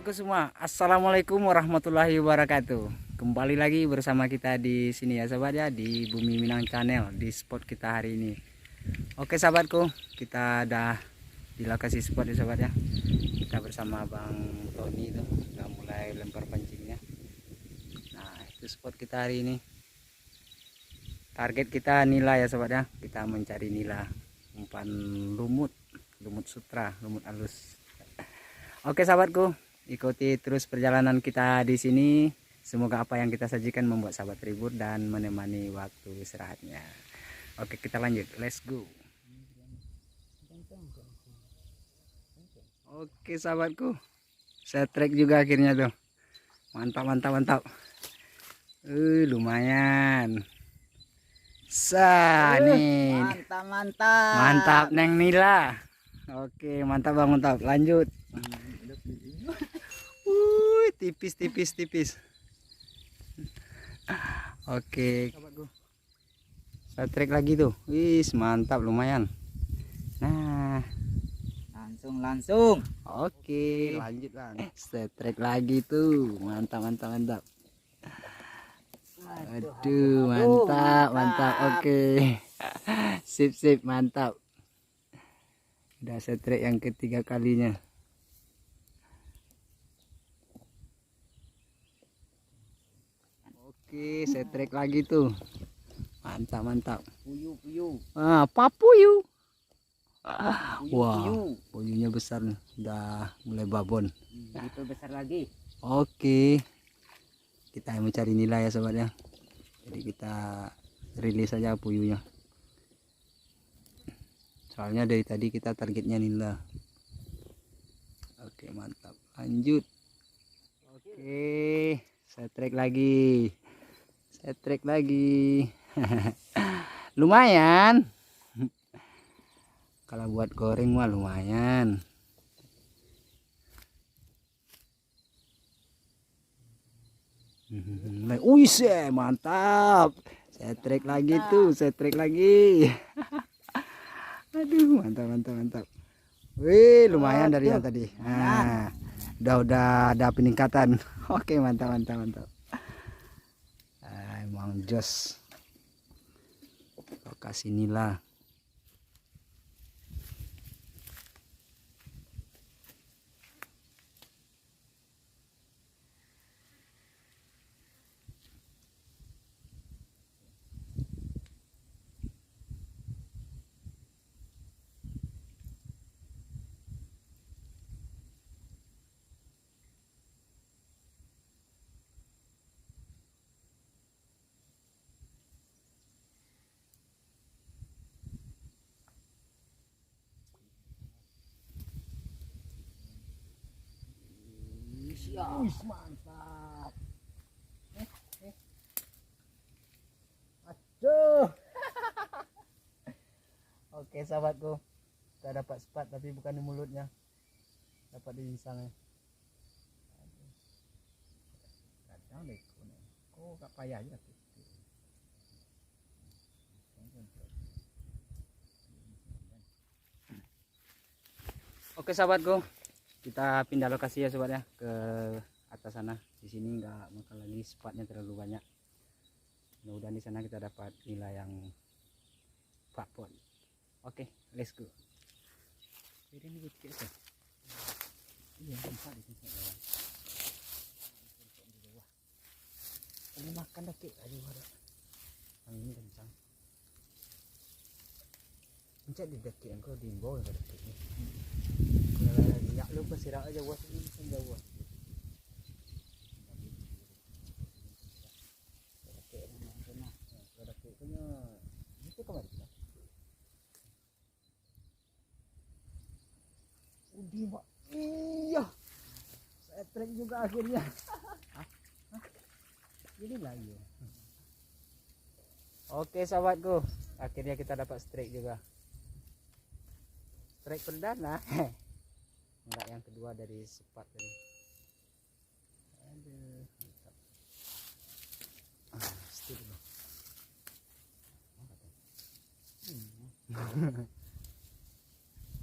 sahabatku semua, assalamualaikum warahmatullahi wabarakatuh. Kembali lagi bersama kita di sini ya sahabat ya, di Bumi Minang Channel, di spot kita hari ini. Oke sahabatku, kita udah di lokasi spot ya sahabat ya. Kita bersama Bang Tony itu udah mulai lempar pancingnya. Nah itu spot kita hari ini. Target kita nila ya sahabat ya, kita mencari nila umpan lumut sutra, lumut halus. Oke sahabatku, ikuti terus perjalanan kita di sini. Semoga apa yang kita sajikan membuat sahabat terhibur dan menemani waktu istirahatnya. Oke, kita lanjut. Let's go. Oke sahabatku, saya track juga akhirnya tuh. Mantap, mantap, mantap. Lumayan. Nih. Mantap, mantap. Mantap Neng Nila. Oke, mantap Bang, mantap. Lanjut. Tipis. Oke, saya trek lagi tuh. Wis, mantap lumayan. Nah, Langsung. oke, lanjut Bang. Saya trek lagi tuh. Mantap. Aduh, mantap. Oke. Sip, mantap. Udah saya trek yang ketiga kalinya. Oke, saya trek lagi tuh. Mantap. Puyuh. Papuyu. Wah, puyuhnya besar nih. Udah mulai babon. itu besar lagi. Oke. Kita mencari nilai ya sobat ya. Jadi kita rilis saja puyuhnya. Soalnya dari tadi kita targetnya nila. Oke, mantap. Lanjut. Oke, saya trek lagi. Lumayan. Kalau buat goreng mah lumayan. Mantap. Saya trek lagi tuh, Aduh, mantap. Wih, lumayan dari yang tadi. Nah, udah ada peningkatan. Oke, mantap. Emang jos. Lokasi nila. Mantap. Aduh. Oke sahabatku, kita dapat spot tapi bukan di mulutnya, dapat di insangnya. Kok gak payah aja. Oke sahabatku, kita pindah lokasi ya sobat ya, ke atas sana. Di sini nggak bakal lagi spotnya terlalu banyak. Mudah-mudahan di sana kita dapat nilai yang fakpon. Oke, let's go. Ini butik ya. Iya, tempat di sini. Ini makan dikit aja ada. Angin kencang. Pencet di deket engkau di bawah ada deket. Ya lu pasirah aja buat ini jauh. Itu kemarin. Iya. Saya trek juga akhirnya. Jadi lagi. Oke sahabatku, akhirnya kita dapat strike juga. Strike perdana. Enggak, yang kedua dari spot ini. Aduh, mantap.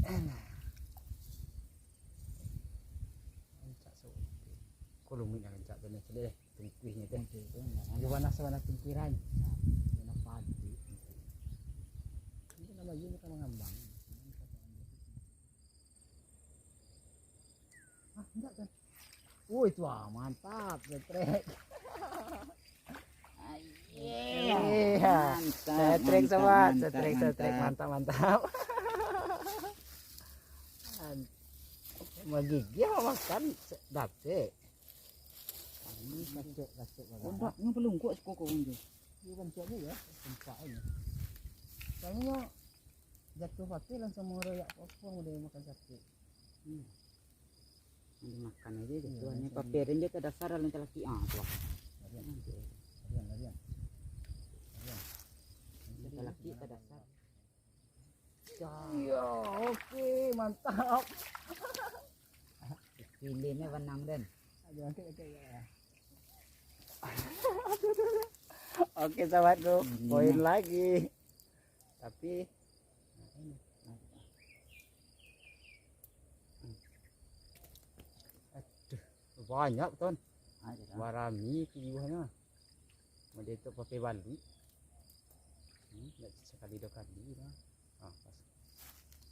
Enak. Aku lumit yang kencak tuh deh, tungkuihnya teh. Di warna tungkuiran. Warna padi. Ini nama ini kan ngambang. Ah, enggak kan? Itu mantap, setrek. Iya, setrek sobat, setrek mantap. Menggigil makan dapet. Ini kacuk Kondaknya belum kuat sekoko unjuk. Ini kencok juga, kencok aja. Soalnya jatuh pakai langsung mengeroyak popong udah makan sate. Makan aja deh. Tuannya papirin dia ke dasar dalam laki tuh. Larian. Laki ke dasar. Iya, oke, mantap. Pilihnya benang dan. Oke ya. Oke sahabatku, poin lagi. Tapi banyak ton. Warami kiwahnya. Mau dia itu pakai bali. Sekali 2 kali lah. Pas.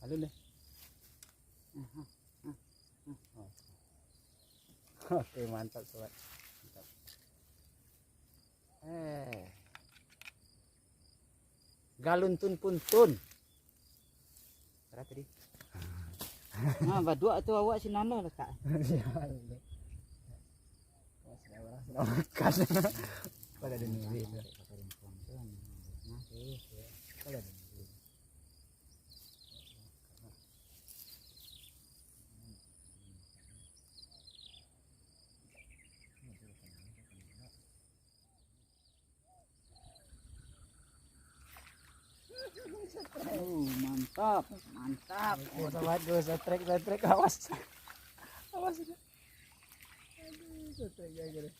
Lalu deh. Oke, mantap sobat. Mantap. Galuntun puntun. Berapa tadi? Nah, badua tu awak sinana lah kak. Makan. Pada dunia. Mantap. Sobat gue setrek awas. Setrek aja deh.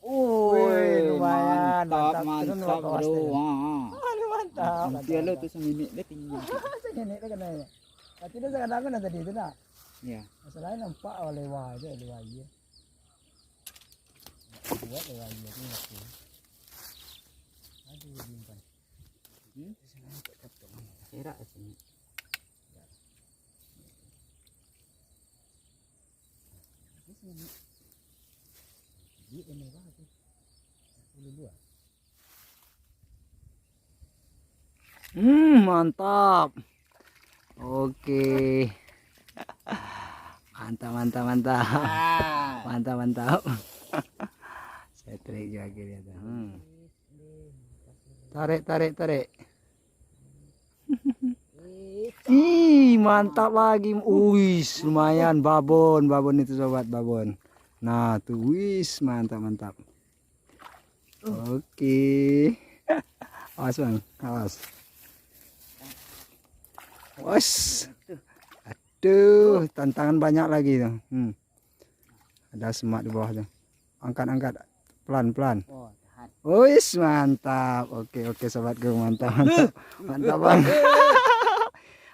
Lumayan mantap bro. Mantap. Dia lo tu seminit dia tinggi. Ini kan ya. Tapi dia kadang-kadang tadi itu nak. Ya. Masalahnya nampak lewat aja lewat aja. Buat lewat aja ni aku. Aduh bintang. Erak sini. Ini benar banget tuh. 22. Mantap. Oke. Mantap. Saya tarik juga dia tuh. Tarik. Ih, mantap lagi. Wis, lumayan babon itu sobat, babon. Nah, tuh wis, mantap. Oke. Awas Bang, awas. Wes. Aduh, tantangan banyak lagi tuh. Ada semak di bawah tuh. Angkat pelan-pelan. Wis, mantap. Oke sobatku, mantap Bang.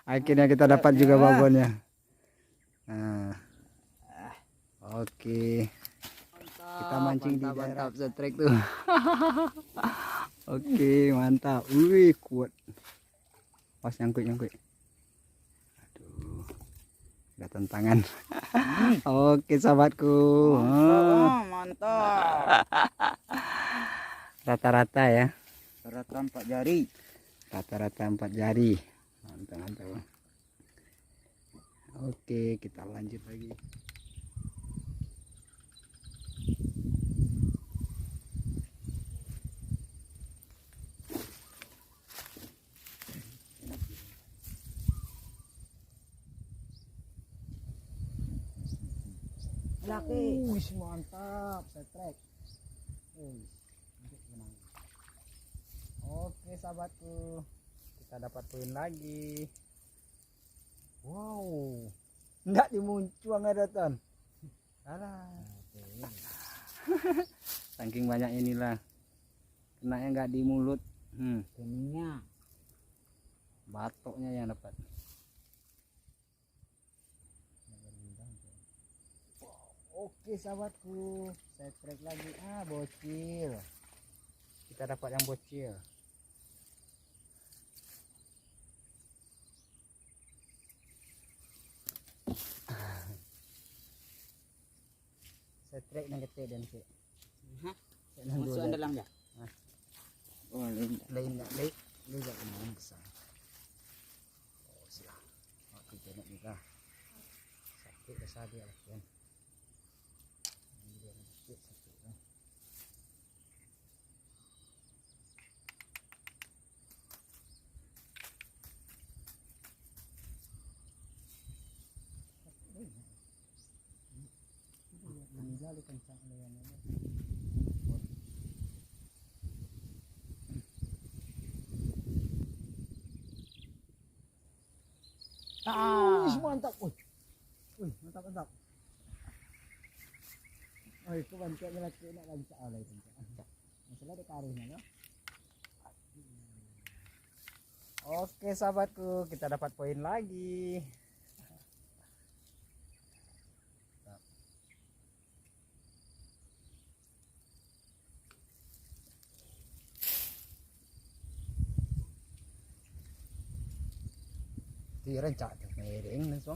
Akhirnya kita dapat juga babonnya. Nah. Oke. Kita mancing di daerah setrek tuh. Oke, mantap. Wih, kuat. Pas nyangkut. Aduh. Ada tantangan. Oke, sahabatku. Mantap. Rata-rata ya. Rata 4 jari. Rata-rata 4 jari. Mantap. Oke, kita lanjut lagi. Laki. Wih, mantap, setrek. Oke, sahabatku. Kita dapat poin lagi. Wow. Enggak dimuncuang ada ton. Alah. Saking banyak inilah. Kenanya enggak di mulut. Keningnya. Batoknya yang dapat. Oke sahabatku, saya trek lagi. Bocil. Kita dapat yang bocil. Saya trek nang gede dan sih. Hah? Nang Masuk dua dalam ya? Oh, lain. lain enggak kemana besar. Oh silah. Aku jenak juga. Sakit besar dia lah kan. Ini dia sakit kan. Ini lalu kencang lewannya. Mantap. Mantap mantap. Itu bancaknya lagi nak bancak oleh itu. Masalah ada karunya loh. Oke sahabatku, kita dapat poin lagi. Di rencak tuh miring nih so.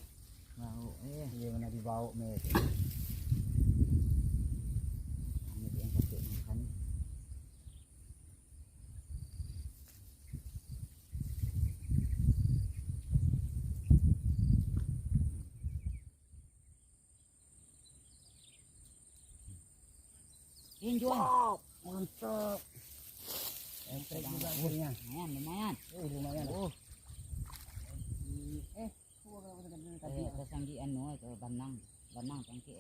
Mau Dia mana dibawa miring. ini dia yang pakai makan. Jual. Wow, mantap. Entek juga akhirnya. Lumayan. Lumayan. Tadi ada sanggi anu itu banang tangki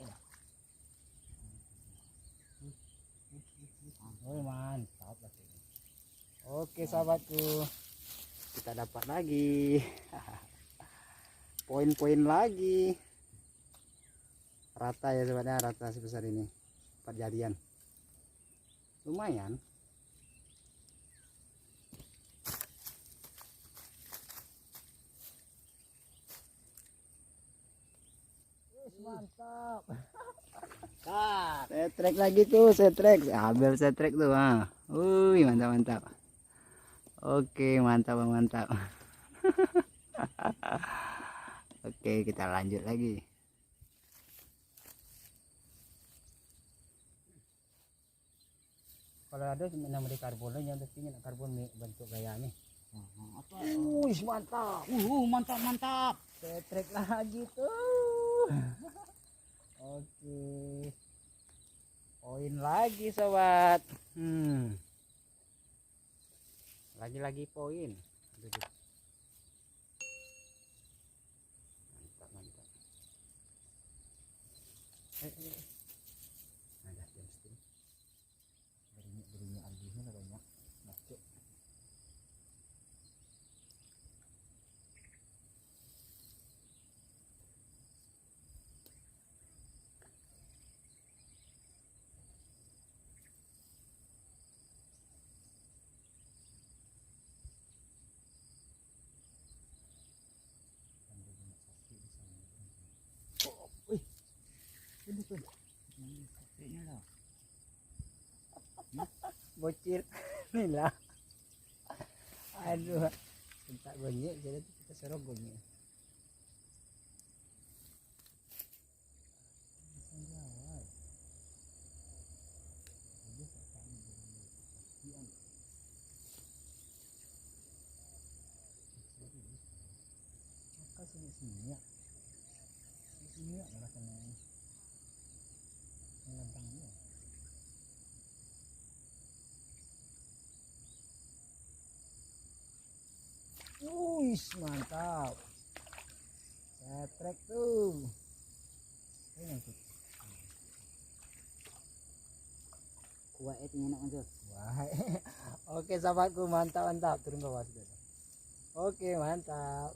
Mantap lah ini. Oke sahabatku, kita dapat lagi poin-poin lagi. Rata ya sahabatnya, rata sebesar ini 4 jadian. Lumayan. Mantap. Saya trek lagi tuh, saya trek. Ambil saya trek tuh. Mantap mantap. Oke, mantap mantap. Oke, kita lanjut lagi. Kalau ada nama di karbonnya, yang penting karbon bentuk gaya nih. apa? Mantap. Mantap. Saya trek lagi tuh. Oke. Poin lagi sobat. Lagi-lagi poin. Mantap mantap. Ada jam setengah. Berinya aldinya banyak. Masuk. Bocil nih lah. Aduh, minta gonyek jadi kita serok gonyek. Sini ya malah kena ngembangnya. Mantap. Saya trek tuh. Kuat itu enak kan tuh. Wah. Oke sahabatku, mantap mantap. Turun ke bawah sudah. Oke, mantap.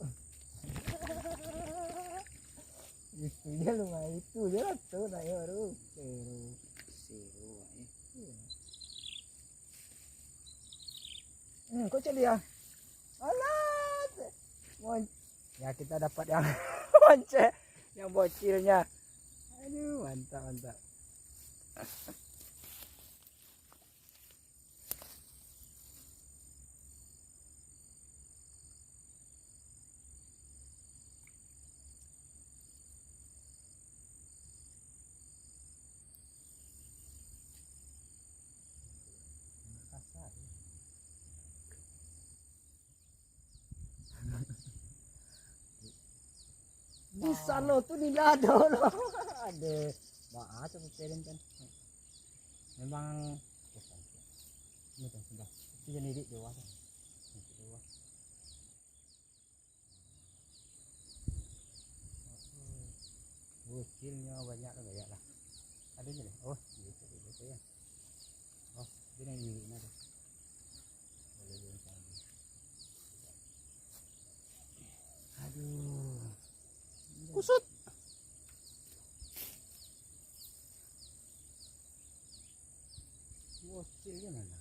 Itu dia lumayan, itu dia tuh naik baru. Seru. Kok celi ya? Alat. Ya kita dapat yang monce, yang bocilnya. Aduh, mantap mantap. Bisa lo tuh di dado lo. Ada bahasa peperin kan. Memang ini kan sudah. Itu jadi dewasa. Dewasa. Kecilnya banyak lah ya lah. Ada aja deh. Oh, gitu ya. Oh, ini yang ini ada. Boleh jangan. Aduh. Kusut. Kecilnya mana?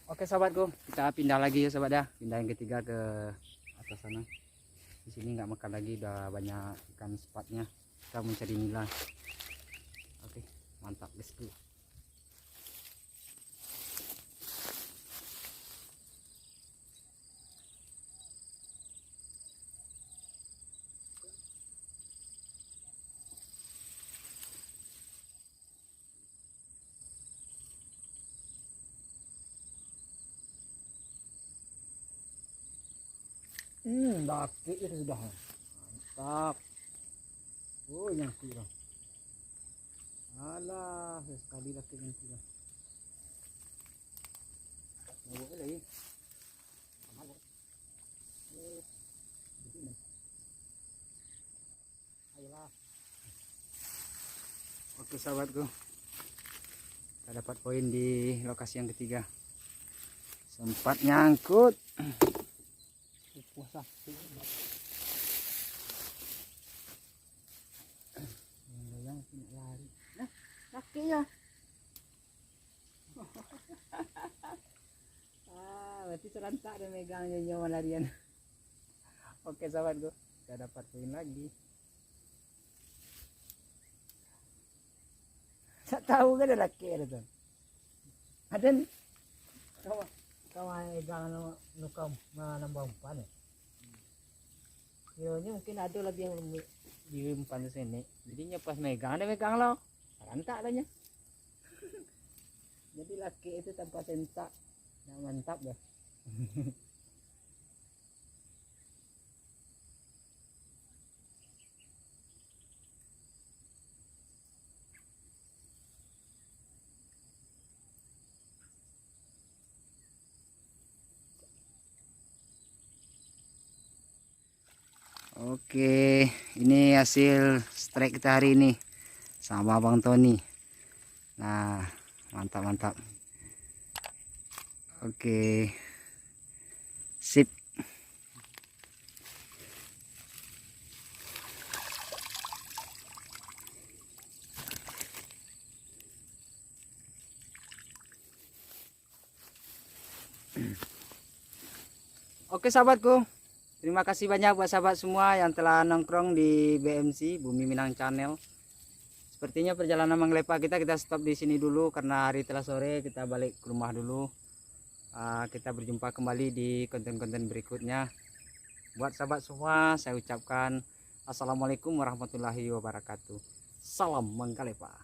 Oke sahabatku, kita pindah lagi ya sahabat ya. Pindah yang ketiga ke atas sana. Di sini nggak makan lagi, udah banyak ikan sepatnya. Kita mencari nila. Oke, mantap let's go. Laki itu sudah mantap. Oh, yang sudah. Alah, sekali laki yang sudah. Mau lagi. Ayolah. Oke sahabatku, kita dapat poin di lokasi yang ketiga. Sempat nyangkut. Puasa. Yang lari. Nah, laki ya. Berarti serentak dan megangnya nyawa larian. Oke sahabatku, kita dapat poin lagi. Tak tahu kan ada laki ada tuh. Ada nih. Kawan megang nukam nambah umpan ya. Ini mungkin ada lagi yang di umpan di sini. Jadinya pas megang lo. Serentak adanya. Jadi laki itu tanpa sentak. Nah, mantap ya. Oke, ini hasil strike kita hari ini sama Bang Tony. Nah, mantap. Oke, sip. Oke sahabatku, terima kasih banyak buat sahabat semua yang telah nongkrong di BMC Bumi Minang Channel. Sepertinya perjalanan menglepa kita stop di sini dulu karena hari telah sore, kita balik ke rumah dulu. Kita berjumpa kembali di konten-konten berikutnya. Buat sahabat semua, saya ucapkan assalamualaikum warahmatullahi wabarakatuh. Salam Mangkalepa.